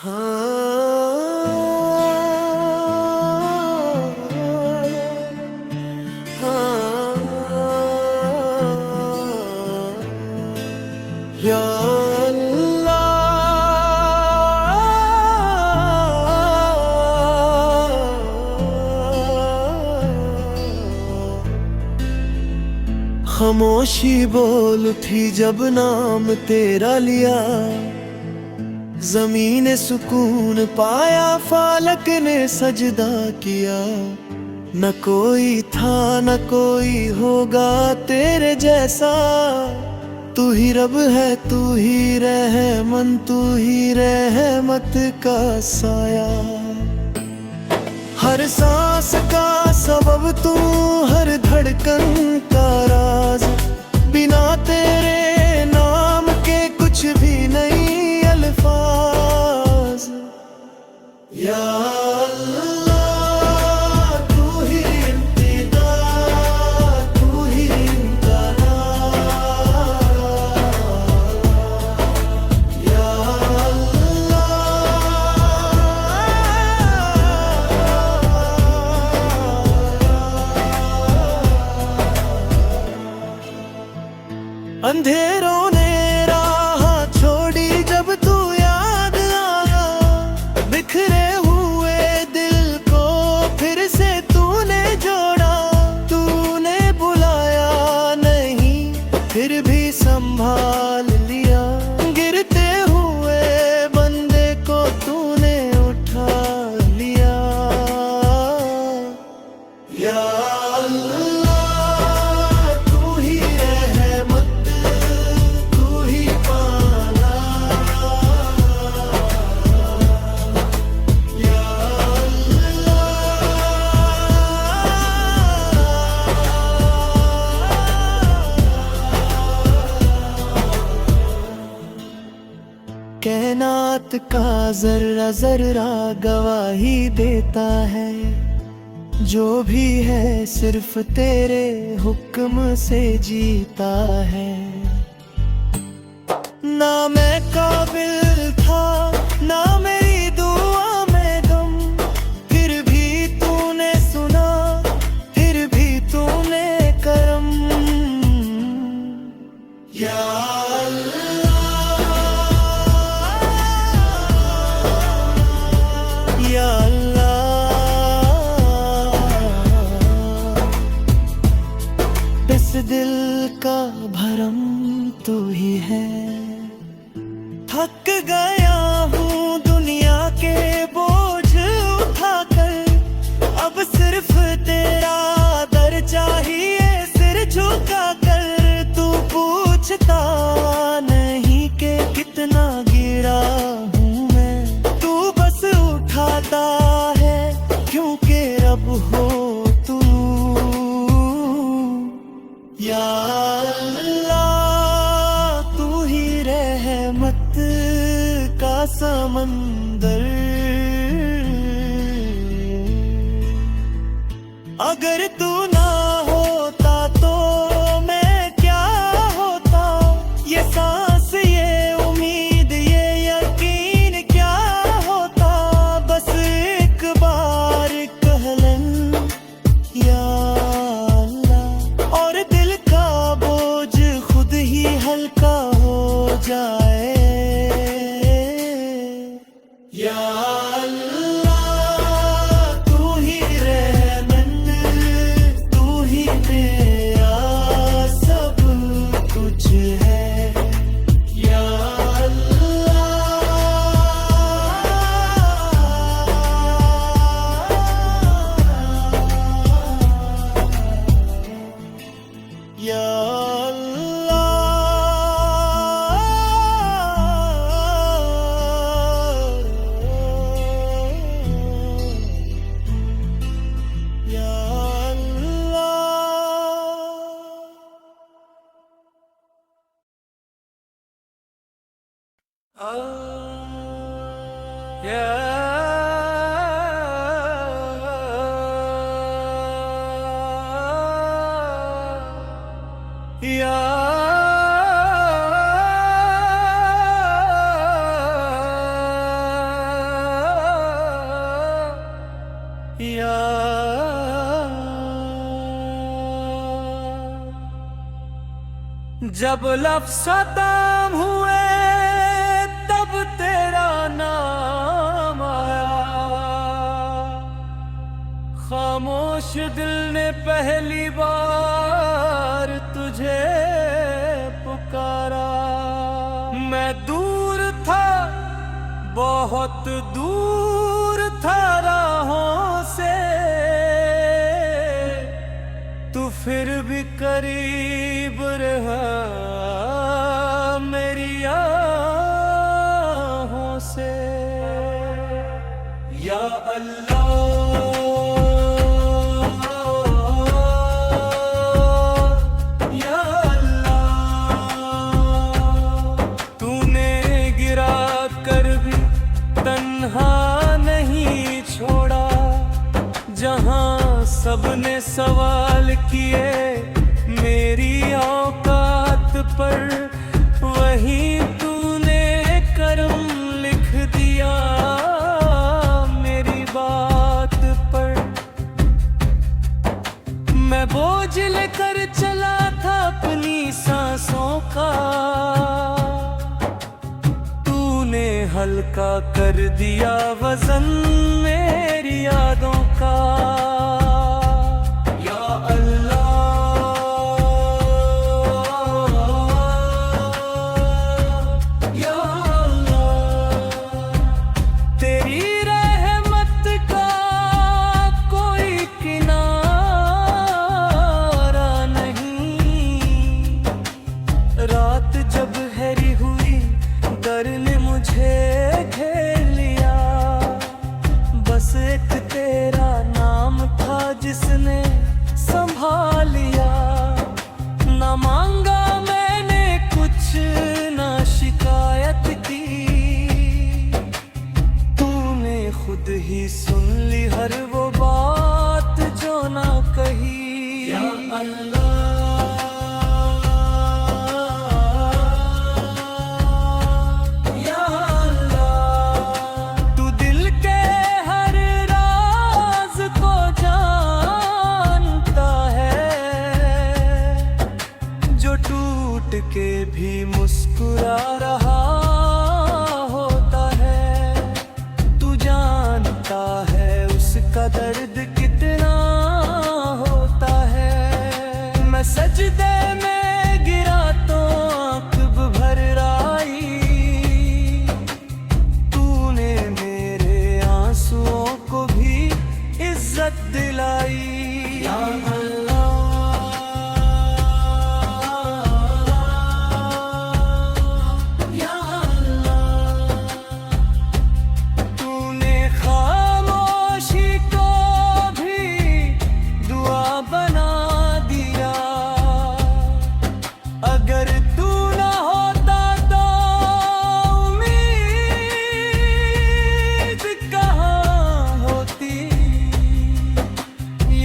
या अल्लाह, खामोशी बोल उठी जब नाम तेरा लिया, ज़मीन सुकून पाया, फालक ने सजदा किया। न कोई था न कोई होगा तेरे जैसा, तू ही रब है, तू ही रहमन, तू ही रहमत का साया। हर सांस का सबब तू, हर धड़कन का राज, बिना तेरे नाम के कुछ भी नहीं अल्फाज। या अंधेरों ने राह छोड़ी जब तू याद आया, बिखरे हुए दिल को फिर से तूने जोड़ा। तूने बुलाया नहीं फिर भी संभाल लिया, गिरते हुए बंदे को तूने उठा लिया। या कायनात का जर्रा जर्रा गवाही देता है, जो भी है सिर्फ तेरे हुक्म से जीता है। ना मैं काबिल था ना मेरी दुआ में दम, फिर भी तूने सुना, फिर भी तूने करम। या या अल्लाह, इस दिल का भरम तू ही है। थक गया हूँ दुनिया के बोझ उठाकर, अब सिर्फ तेरा दर चाहिए सिर झुका कर। तू पूछता नहीं कि कितना गिरा हूँ मैं, तू बस उठाता है क्योंकि रब हो तू। या अल्लाह, तू ही रहमत का समंदर, अगर तू ना होता तो मैं क्या होता। ये सांस ये उम्मीद ये यकीन क्या होता, बस एक बार कह लें या अल्लाह, और दिल का बोझ खुद ही हल्का हो जाए। या या जब लफ्ज़ खत्म हुए तब तेरा नाम आया, खामोश दिल ने पहली बार तुझे पुकारा। मैं दूर था, बहुत दूर था राहों से, तू फिर भी करीब रहा मेरी आहों से। या अल्लाह या अल्लाह, तूने गिरा कर भी तन्हा नहीं छोड़ा। जहां सबने सवाल किए मेरी औकात पर, वहीं तूने करम लिख दिया मेरी बात पर। मैं बोझ लेकर चला था अपनी सांसों का, तूने हल्का कर दिया वजन मेरी यादों का। रात जब गहरी हुई डर ने मुझे घेर लिया, बस एक तेरा नाम था जिसने संभाल लिया। ना मांगा मैंने कुछ, ना शिकायत की, तूने खुद ही सुन ली हर वो बात जो ना कही। या अल्लाह के भी मुस्कुरा रहा होता है, तू जानता है उसका दर्द कितना होता है। मैं सजदे में गिरा तो आंख भर आई, तूने मेरे आंसुओं को भी इज्जत दिलाई। या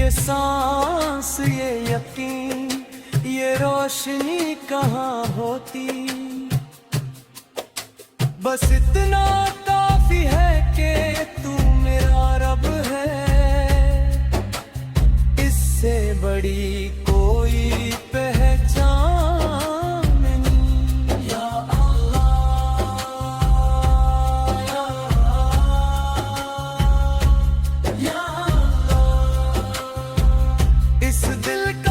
सांस, ये यकीन, ये रोशनी कहाँ होती। बस इतना काफी है कि तू मेरा रब है, इससे बड़ी कोई पहचान नहीं। या अल्लाह या अल्लाह, इस दिल का